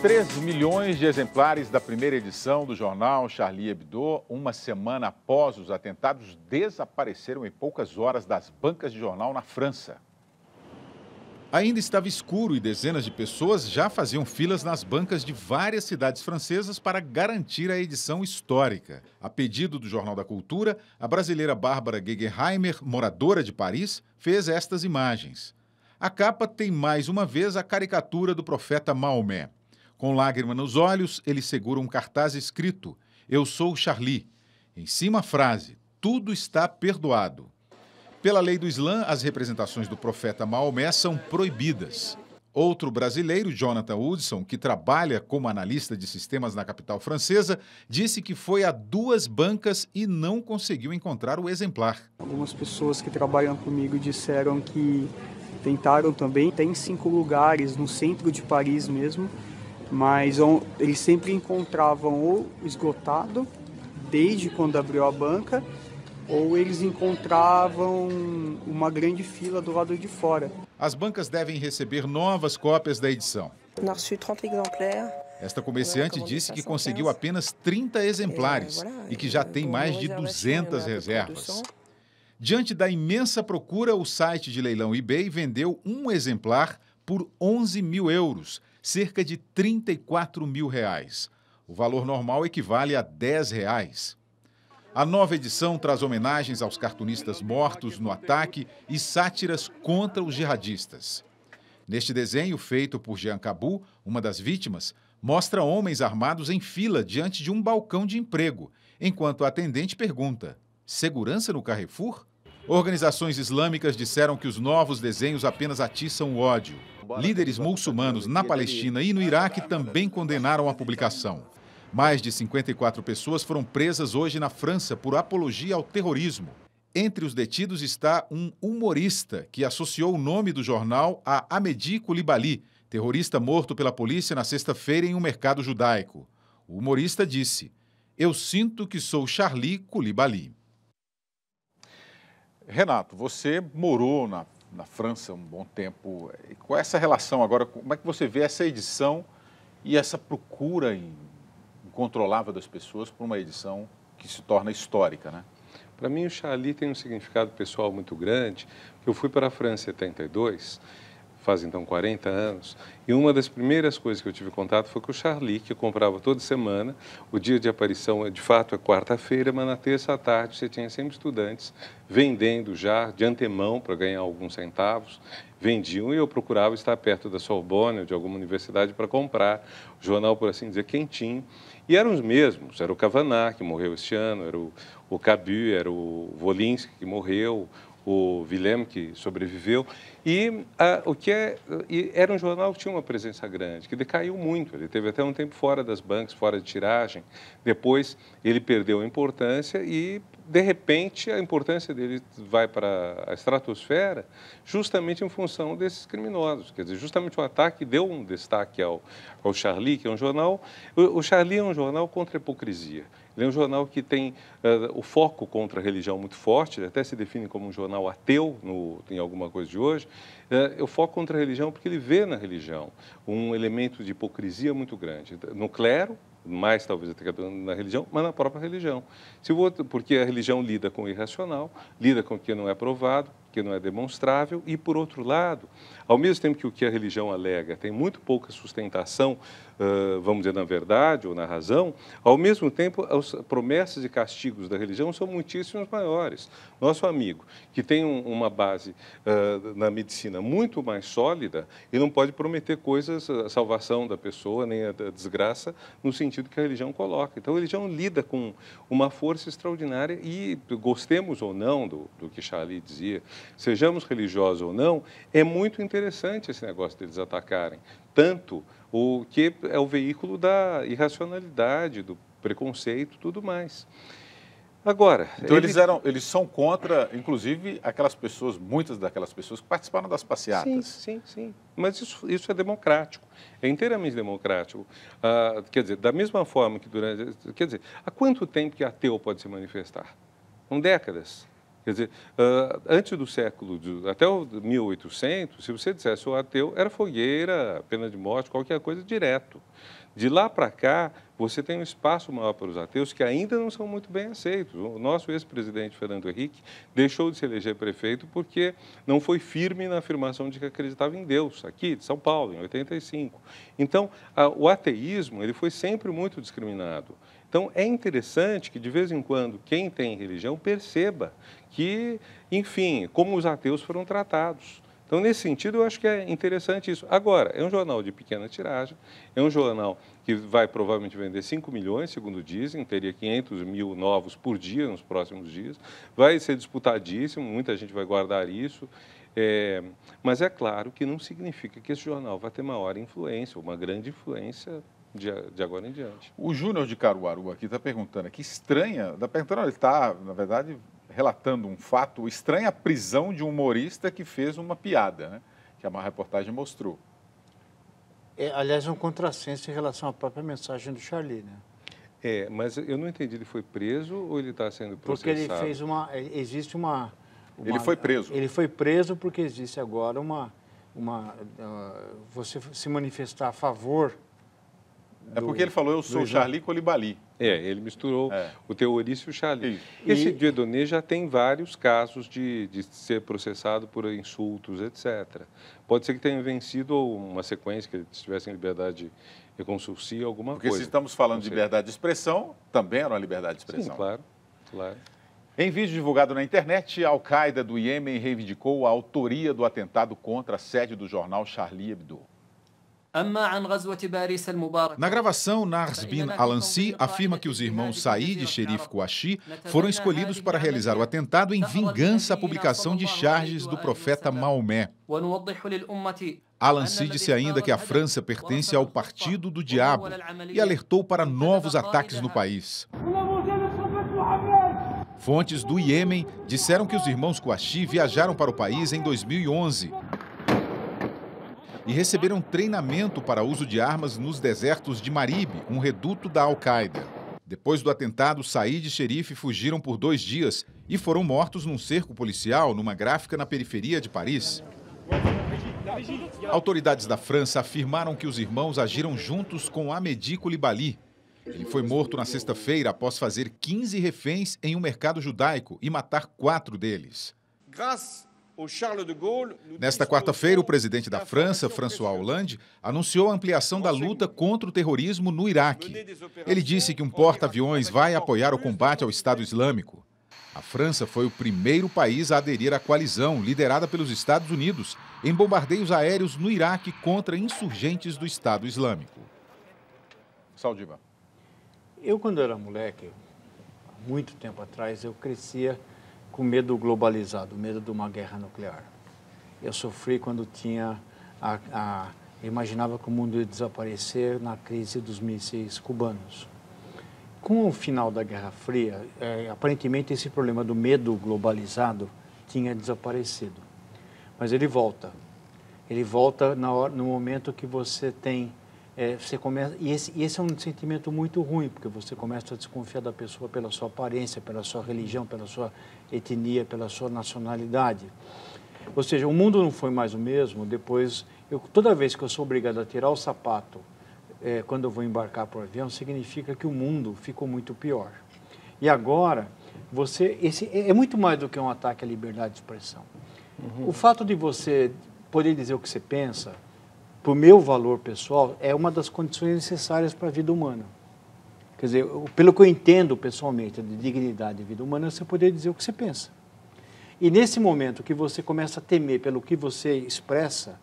3 milhões de exemplares da primeira edição do jornal Charlie Hebdo, uma semana após os atentados, desapareceram em poucas horas das bancas de jornal na França. Ainda estava escuro e dezenas de pessoas já faziam filas nas bancas de várias cidades francesas para garantir a edição histórica. A pedido do Jornal da Cultura, a brasileira Bárbara Gegenheimer, moradora de Paris, fez estas imagens. A capa tem mais uma vez a caricatura do profeta Maomé. Com lágrima nos olhos, ele segura um cartaz escrito: "Eu sou Charlie". Em cima a frase: "Tudo está perdoado". Pela lei do Islã, as representações do profeta Maomé são proibidas. Outro brasileiro, Jonathan Hudson, que trabalha como analista de sistemas na capital francesa, disse que foi a 2 bancas e não conseguiu encontrar o exemplar. Algumas pessoas que trabalham comigo disseram que tentaram também. Tem 5 lugares no centro de Paris mesmo, mas eles sempre encontravam ou esgotado, desde quando abriu a banca, ou eles encontravam uma grande fila do lado de fora. As bancas devem receber novas cópias da edição. Esta comerciante disse que conseguiu apenas 30 exemplares e que já tem mais de 200 reservas. Diante da imensa procura, o site de leilão eBay vendeu um exemplar por 11 mil euros, cerca de 34 mil reais. O valor normal equivale a 10 reais. A nova edição traz homenagens aos cartunistas mortos no ataque e sátiras contra os jihadistas. Neste desenho, feito por Jean Cabou, uma das vítimas, mostra homens armados em fila diante de um balcão de emprego, enquanto a atendente pergunta: "Segurança no Carrefour?" Organizações islâmicas disseram que os novos desenhos apenas atiçam o ódio. Líderes muçulmanos na Palestina e no Iraque também condenaram a publicação. Mais de 54 pessoas foram presas hoje na França por apologia ao terrorismo. Entre os detidos está um humorista que associou o nome do jornal a Amédi Coulibaly, terrorista morto pela polícia na sexta-feira em um mercado judaico. O humorista disse: "Eu sinto que sou Charlie Coulibaly". Renato, você morou na França um bom tempo. E qual é essa relação agora? Como é que você vê essa edição e essa procura incontrolável das pessoas por uma edição que se torna histórica, né? Para mim, o Charlie tem um significado pessoal muito grande. Eu fui para a França em 72, faz então 40 anos, e uma das primeiras coisas que eu tive contato foi com o Charlie, que eu comprava toda semana. O dia de aparição, de fato, é quarta-feira, mas na terça à tarde você tinha sempre estudantes vendendo já de antemão para ganhar alguns centavos. Vendiam e eu procurava estar perto da Sorbonne ou de alguma universidade para comprar o jornal, por assim dizer, quentinho. E eram os mesmos, era o Kavanagh, que morreu este ano, era o Cabu, era o Wolinski, que morreu, o Willem, que sobreviveu. E era um jornal que tinha uma presença grande, que decaiu muito. Ele teve até um tempo fora das bancas, fora de tiragem. Depois ele perdeu a importância e, de repente, a importância dele vai para a estratosfera justamente em função desses criminosos. Quer dizer, justamente o ataque deu um destaque ao Charlie, que é um jornal... O Charlie é um jornal contra a hipocrisia. Ele é um jornal que tem o foco contra a religião muito forte, ele até se define como um jornal ateu em alguma coisa de hoje. O foco contra a religião porque ele vê na religião um elemento de hipocrisia muito grande. No clero, mais talvez até na religião, mas na própria religião. Porque a religião lida com o irracional, lida com o que não é provado, que não é demonstrável, e, por outro lado, ao mesmo tempo que o que a religião alega tem muito pouca sustentação, vamos dizer, na verdade ou na razão, ao mesmo tempo, as promessas e castigos da religião são muitíssimos maiores. Nosso amigo, que tem uma base na medicina muito mais sólida, ele não pode prometer coisas, a salvação da pessoa, nem a desgraça, no sentido que a religião coloca. Então, a religião lida com uma força extraordinária e, gostemos ou não do que Charlie dizia, sejamos religiosos ou não, é muito interessante esse negócio deles atacarem. Tanto o que é o veículo da irracionalidade, do preconceito, tudo mais. Agora... Então eles são contra, inclusive, aquelas pessoas, muitas daquelas pessoas que participaram das passeatas. Sim. Mas isso é democrático, é inteiramente democrático. Quer dizer, da mesma forma que durante... Quer dizer, há quanto tempo que ateu pode se manifestar? Com décadas. Quer dizer, antes do século, até o 1800, se você dissesse o ateu, era fogueira, pena de morte, qualquer coisa, direto. De lá para cá, você tem um espaço maior para os ateus que ainda não são muito bem aceitos. O nosso ex-presidente, Fernando Henrique, deixou de se eleger prefeito porque não foi firme na afirmação de que acreditava em Deus, aqui de São Paulo, em 85. Então, o ateísmo ele foi sempre muito discriminado. Então, é interessante que, de vez em quando, quem tem religião perceba que, enfim, como os ateus foram tratados. Então, nesse sentido, eu acho que é interessante isso. Agora, é um jornal de pequena tiragem, é um jornal que vai provavelmente vender 5 milhões, segundo dizem, teria 500 mil novos por dia nos próximos dias, vai ser disputadíssimo, muita gente vai guardar isso, mas é claro que não significa que esse jornal vai ter maior influência, uma grande influência de agora em diante. O Júnior de Caruaru aqui está perguntando, que estranha, ele está, na verdade, relatando um fato, estranha a prisão de um humorista que fez uma piada, né? Que a reportagem mostrou. Aliás, é um contrassenso em relação à própria mensagem do Charlie, né? Mas eu não entendi, ele foi preso ou ele está sendo processado? Porque ele fez existe uma... Ele foi preso. Ele foi preso porque existe agora você se manifestar a favor... porque ele falou, eu sou Charlie Coulibaly. Ele misturou o terrorista e o Charlie. Esse Dieudonné já tem vários casos de ser processado por insultos, etc. Pode ser que tenha vencido uma sequência, que ele estivesse em liberdade de consulcia, alguma coisa. Porque se estamos falando de liberdade de expressão, também era uma liberdade de expressão. Sim, claro, claro. Em vídeo divulgado na internet, a Al-Qaeda do Iêmen reivindicou a autoria do atentado contra a sede do jornal Charlie Hebdo. Na gravação, Nars bin Al-Anssi afirma que os irmãos Said e Sherif Kouachi foram escolhidos para realizar o atentado em vingança à publicação de charges do profeta Maomé. Al-Anssi disse ainda que a França pertence ao Partido do Diabo e alertou para novos ataques no país. Fontes do Iêmen disseram que os irmãos Kouachi viajaram para o país em 2011. E receberam treinamento para uso de armas nos desertos de Marib, um reduto da Al-Qaeda. Depois do atentado, Said e Sherif fugiram por 2 dias e foram mortos num cerco policial numa gráfica na periferia de Paris. Autoridades da França afirmaram que os irmãos agiram juntos com Amédi Coulibaly. Ele foi morto na sexta-feira após fazer 15 reféns em um mercado judaico e matar 4 deles. Nesta quarta-feira, o presidente da França, François Hollande, anunciou a ampliação da luta contra o terrorismo no Iraque. Ele disse que um porta-aviões vai apoiar o combate ao Estado Islâmico. A França foi o primeiro país a aderir à coalizão, liderada pelos Estados Unidos, em bombardeios aéreos no Iraque contra insurgentes do Estado Islâmico. Saldiva. Eu, quando era moleque, há muito tempo atrás, eu crescia com medo globalizado, medo de uma guerra nuclear. Eu sofri quando imaginava que o mundo ia desaparecer na crise dos mísseis cubanos. Com o final da Guerra Fria, aparentemente esse problema do medo globalizado tinha desaparecido. Mas ele volta. Ele volta no momento que você tem... você começa, e esse é um sentimento muito ruim, porque você começa a desconfiar da pessoa pela sua aparência, pela sua religião, pela sua etnia, pela sua nacionalidade. Ou seja, o mundo não foi mais o mesmo depois... toda vez que eu sou obrigado a tirar o sapato quando eu vou embarcar para o avião, significa que o mundo ficou muito pior. E agora, é muito mais do que um ataque à liberdade de expressão. O fato de você poder dizer o que você pensa, para o meu valor pessoal, é uma das condições necessárias para a vida humana. Quer dizer, pelo que eu entendo pessoalmente de dignidade de vida humana, é você poder dizer o que você pensa. E nesse momento que você começa a temer pelo que você expressa,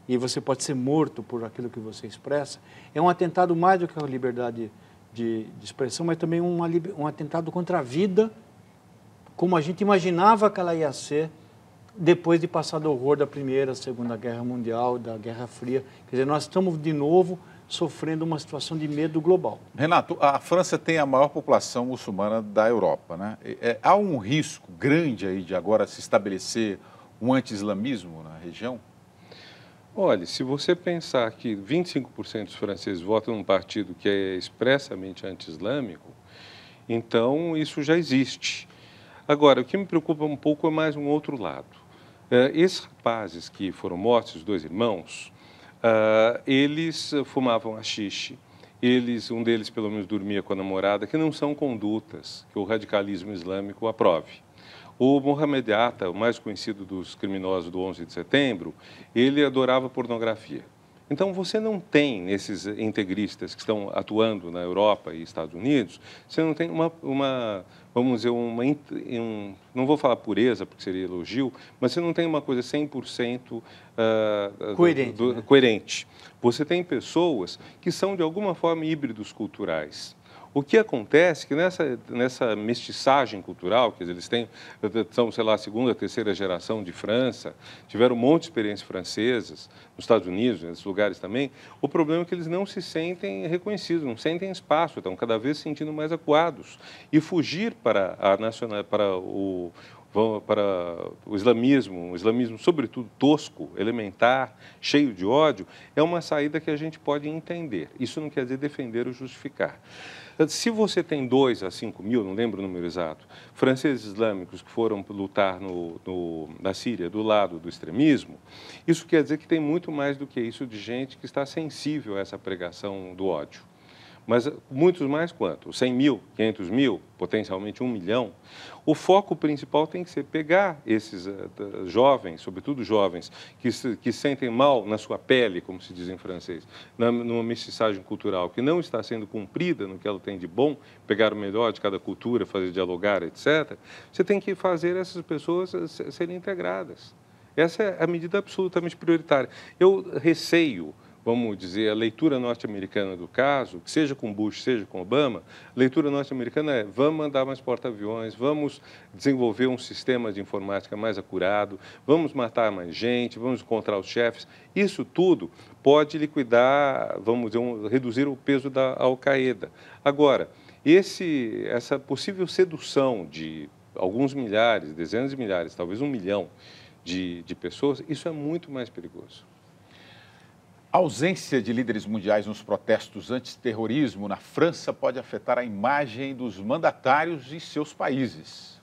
e você pode ser morto por aquilo que você expressa, é um atentado mais do que a liberdade de expressão, mas também um atentado contra a vida, como a gente imaginava que ela ia ser, depois de passar do horror da Primeira, Segunda Guerra Mundial, da Guerra Fria. Quer dizer, nós estamos de novo sofrendo uma situação de medo global. Renato, a França tem a maior população muçulmana da Europa, né? Há um risco grande aí de agora se estabelecer um anti-islamismo na região? Olha, se você pensar que 25% dos franceses votam num partido que é expressamente anti-islâmico, então isso já existe. Agora, o que me preocupa um pouco é mais um outro lado. Esses rapazes que foram mortos, os 2 irmãos, eles fumavam haxixe, um deles pelo menos dormia com a namorada, que não são condutas que o radicalismo islâmico aprove. O Mohamed Atta, o mais conhecido dos criminosos do 11 de setembro, ele adorava pornografia. Então, você não tem, nesses integristas que estão atuando na Europa e Estados Unidos, você não tem vamos dizer, não vou falar pureza, porque seria elogio, mas você não tem uma coisa 100% coerente. Você tem pessoas que são, de alguma forma, híbridos culturais. O que acontece é que nessa mestiçagem cultural, que eles são, sei lá, a 2ª, 3ª geração de França, tiveram um monte de experiências francesas, nos Estados Unidos, nesses lugares também, o problema é que eles não se sentem reconhecidos, não sentem espaço, estão cada vez se sentindo mais acuados. E fugir para o islamismo, um islamismo sobretudo tosco, elementar, cheio de ódio, é uma saída que a gente pode entender. Isso não quer dizer defender ou justificar. Se você tem 2 a 5 mil, não lembro o número exato, franceses islâmicos que foram lutar na Síria do lado do extremismo, isso quer dizer que tem muito mais do que isso de gente que está sensível a essa pregação do ódio. Mas muitos mais quanto? 100 mil, 500 mil, potencialmente 1 milhão. O foco principal tem que ser pegar esses jovens, sobretudo jovens, que sentem mal na sua pele, como se diz em francês, numa mestiçagem cultural que não está sendo cumprida no que ela tem de bom, pegar o melhor de cada cultura, fazer dialogar, etc. Você tem que fazer essas pessoas serem integradas. Essa é a medida absolutamente prioritária. Eu receio, vamos dizer, a leitura norte-americana do caso, seja com Bush, seja com Obama, a leitura norte-americana é: vamos mandar mais porta-aviões, vamos desenvolver um sistema de informática mais acurado, vamos matar mais gente, vamos encontrar os chefes. Isso tudo pode liquidar, vamos dizer, reduzir o peso da Al-Qaeda. Agora, essa possível sedução de alguns milhares, dezenas de milhares, talvez 1 milhão de pessoas, isso é muito mais perigoso. A ausência de líderes mundiais nos protestos antiterrorismo na França pode afetar a imagem dos mandatários e seus países.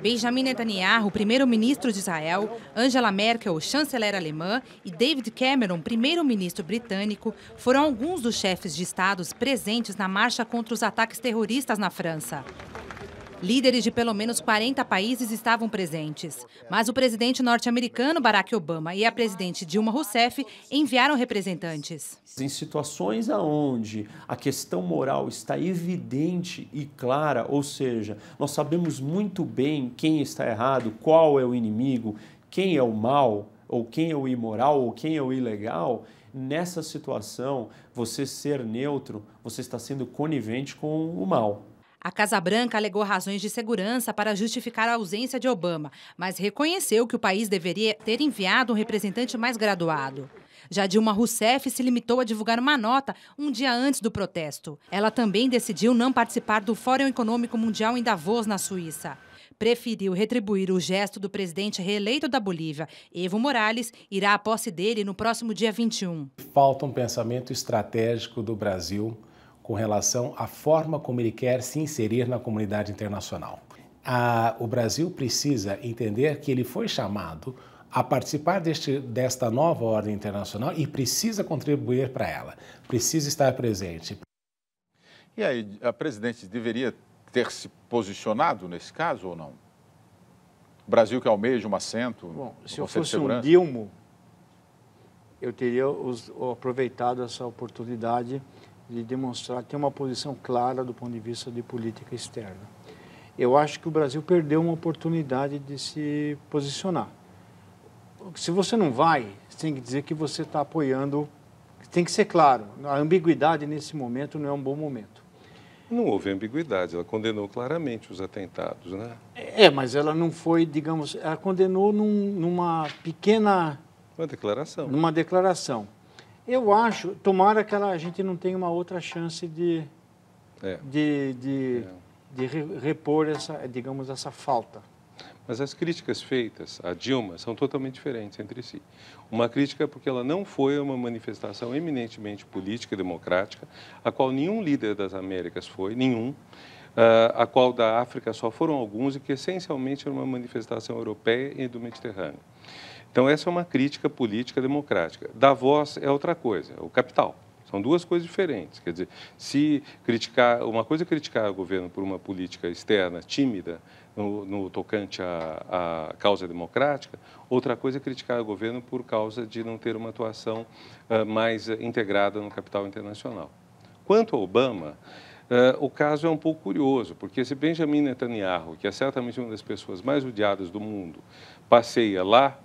Benjamin Netanyahu, primeiro-ministro de Israel, Angela Merkel, chanceler alemã, e David Cameron, primeiro-ministro britânico, foram alguns dos chefes de estados presentes na marcha contra os ataques terroristas na França. Líderes de pelo menos 40 países estavam presentes, mas o presidente norte-americano Barack Obama e a presidente Dilma Rousseff enviaram representantes. Em situações onde a questão moral está evidente e clara, ou seja, nós sabemos muito bem quem está errado, qual é o inimigo, quem é o mal, ou quem é o imoral, ou quem é o ilegal, nessa situação, você ser neutro, você está sendo conivente com o mal. A Casa Branca alegou razões de segurança para justificar a ausência de Obama, mas reconheceu que o país deveria ter enviado um representante mais graduado. Já Dilma Rousseff se limitou a divulgar uma nota um dia antes do protesto. Ela também decidiu não participar do Fórum Econômico Mundial em Davos, na Suíça. Preferiu retribuir o gesto do presidente reeleito da Bolívia, Evo Morales, irá à posse dele no próximo dia 21. Falta um pensamento estratégico do Brasil com relação à forma como ele quer se inserir na comunidade internacional. O Brasil precisa entender que ele foi chamado a participar desta nova ordem internacional e precisa contribuir para ela, precisa estar presente. E aí, a presidente deveria ter se posicionado nesse caso ou não? O Brasil que almeja um assento no Bom, se Conselho eu fosse de Segurança? um Dilma, eu teria aproveitado essa oportunidade de demonstrar ter uma posição clara do ponto de vista de política externa. Eu acho que o Brasil perdeu uma oportunidade de se posicionar. Se você não vai, você tem que dizer que você está apoiando, tem que ser claro, a ambiguidade nesse momento não é um bom momento. Não houve ambiguidade, ela condenou claramente os atentados, né? Mas ela não foi, digamos, ela condenou numa pequena... Uma declaração. Numa declaração. Eu acho, tomara que a gente não tenha uma outra chance de repor essa falta. Mas as críticas feitas a Dilma são totalmente diferentes entre si. Uma crítica porque ela não foi uma manifestação eminentemente política e democrática, a qual nenhum líder das Américas foi, nenhum. a qual da África só foram alguns e que essencialmente era uma manifestação europeia e do Mediterrâneo. Então, essa é uma crítica política democrática. Davos é outra coisa, é o capital. São duas coisas diferentes. Quer dizer, se criticar, uma coisa é criticar o governo por uma política externa tímida no tocante à causa democrática, outra coisa é criticar o governo por causa de não ter uma atuação mais integrada no capital internacional. Quanto ao Obama, o caso é um pouco curioso, porque se Benjamin Netanyahu, que é certamente uma das pessoas mais odiadas do mundo, passeia lá,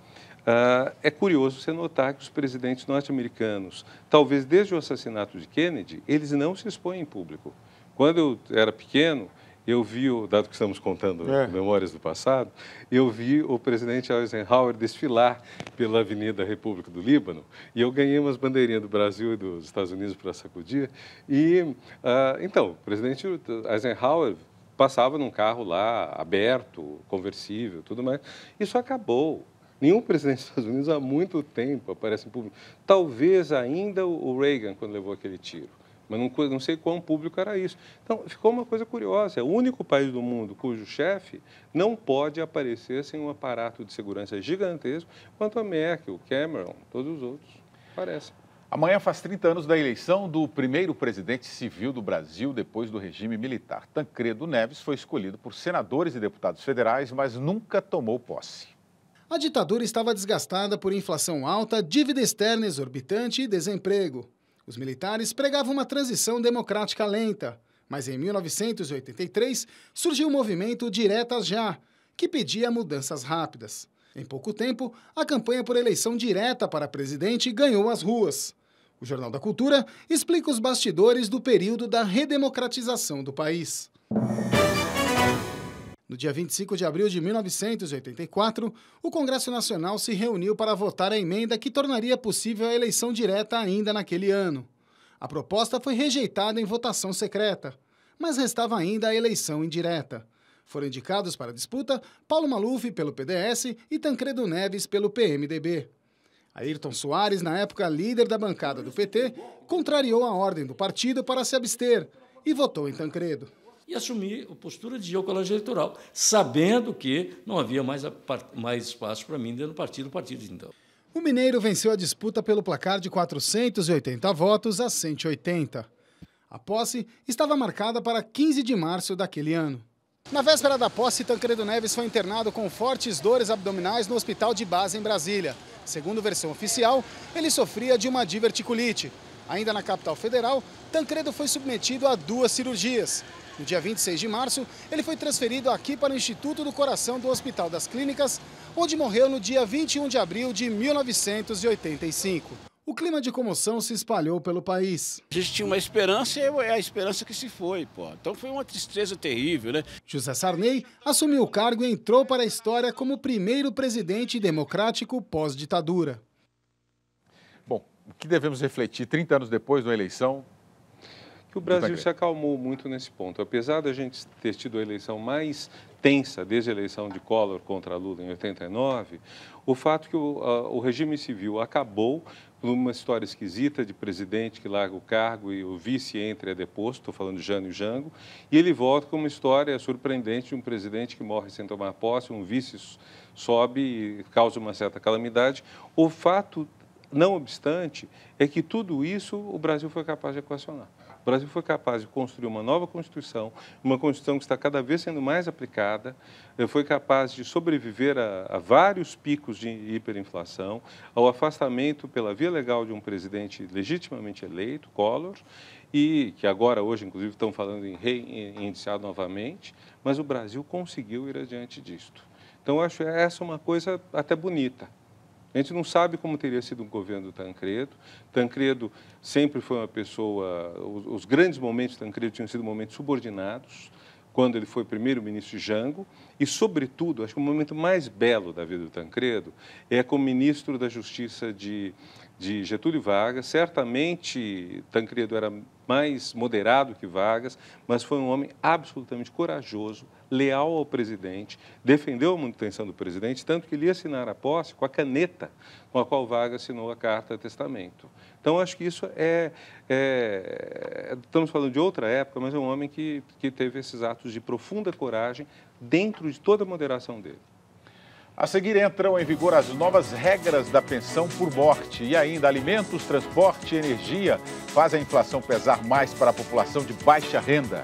é curioso você notar que os presidentes norte-americanos, talvez desde o assassinato de Kennedy, eles não se expõem em público. Quando eu era pequeno, eu vi, dado que estamos contando memórias do passado, eu vi o presidente Eisenhower desfilar pela Avenida República do Líbano e eu ganhei umas bandeirinhas do Brasil e dos Estados Unidos para sacudir. E, então, o presidente Eisenhower passava num carro lá, aberto, conversível, tudo mais. Isso acabou. Nenhum presidente dos Estados Unidos há muito tempo aparece em público. Talvez ainda o Reagan, quando levou aquele tiro. Mas não sei quão público era isso. Então, ficou uma coisa curiosa. É o único país do mundo cujo chefe não pode aparecer sem um aparato de segurança gigantesco, quanto a Merkel, o Cameron, todos os outros aparecem. Amanhã faz 30 anos da eleição do primeiro presidente civil do Brasil depois do regime militar. Tancredo Neves foi escolhido por senadores e deputados federais, mas nunca tomou posse. A ditadura estava desgastada por inflação alta, dívida externa exorbitante e desemprego. Os militares pregavam uma transição democrática lenta, mas em 1983 surgiu o movimento Diretas Já, que pedia mudanças rápidas. Em pouco tempo, a campanha por eleição direta para presidente ganhou as ruas. O Jornal da Cultura explica os bastidores do período da redemocratização do país. No dia 25 de abril de 1984, o Congresso Nacional se reuniu para votar a emenda que tornaria possível a eleição direta ainda naquele ano. A proposta foi rejeitada em votação secreta, mas restava ainda a eleição indireta. Foram indicados para a disputa Paulo Maluf pelo PDS e Tancredo Neves pelo PMDB. Ayrton Soares, na época líder da bancada do PT, contrariou a ordem do partido para se abster e votou em Tancredo. E assumir a postura de ir ao colégio eleitoral, sabendo que não havia mais espaço para mim dentro do partido então. O mineiro venceu a disputa pelo placar de 480 votos a 180. A posse estava marcada para 15 de março daquele ano. Na véspera da posse, Tancredo Neves foi internado com fortes dores abdominais no hospital de base em Brasília. Segundo versão oficial, ele sofria de uma diverticulite. Ainda na capital federal, Tancredo foi submetido a 2 cirurgias. No dia 26 de março, ele foi transferido aqui para o Instituto do Coração do Hospital das Clínicas, onde morreu no dia 21 de abril de 1985. O clima de comoção se espalhou pelo país. A gente tinha uma esperança e é a esperança que se foi, pô. Então foi uma tristeza terrível, né? José Sarney assumiu o cargo e entrou para a história como o primeiro presidente democrático pós-ditadura. Bom, o que devemos refletir 30 anos depois da eleição? Que o Brasil se acalmou muito nesse ponto. Apesar da gente ter tido a eleição mais tensa desde a eleição de Collor contra Lula em 89, o fato que o regime civil acabou por uma história esquisita de presidente que larga o cargo e o vice entra e é deposto, estou falando de Jânio Jango, e ele volta com uma história surpreendente de um presidente que morre sem tomar posse, um vice sobe e causa uma certa calamidade. O fato, não obstante, é que tudo isso o Brasil foi capaz de equacionar. O Brasil foi capaz de construir uma nova Constituição, uma Constituição que está cada vez sendo mais aplicada, foi capaz de sobreviver a vários picos de hiperinflação, ao afastamento pela via legal de um presidente legitimamente eleito, Collor, e que agora, hoje, inclusive, estão falando em reiniciar novamente, mas o Brasil conseguiu ir adiante disto. Então, eu acho essa uma coisa até bonita. A gente não sabe como teria sido o governo do Tancredo. Tancredo sempre foi uma pessoa... Os grandes momentos de Tancredo tinham sido momentos subordinados, quando ele foi primeiro-ministro de Jango, e, sobretudo, acho que o momento mais belo da vida do Tancredo é como ministro da Justiça de Getúlio Vargas. Certamente, Tancredo era mais moderado que Vargas, mas foi um homem absolutamente corajoso, leal ao presidente, defendeu a manutenção do presidente, tanto que ele ia assinar a posse com a caneta com a qual Vargas assinou a Carta Testamento. Então, acho que isso estamos falando de outra época, mas é um homem que teve esses atos de profunda coragem dentro de toda a moderação dele. A seguir entram em vigor as novas regras da pensão por morte e ainda alimentos, transporte e energia fazem a inflação pesar mais para a população de baixa renda.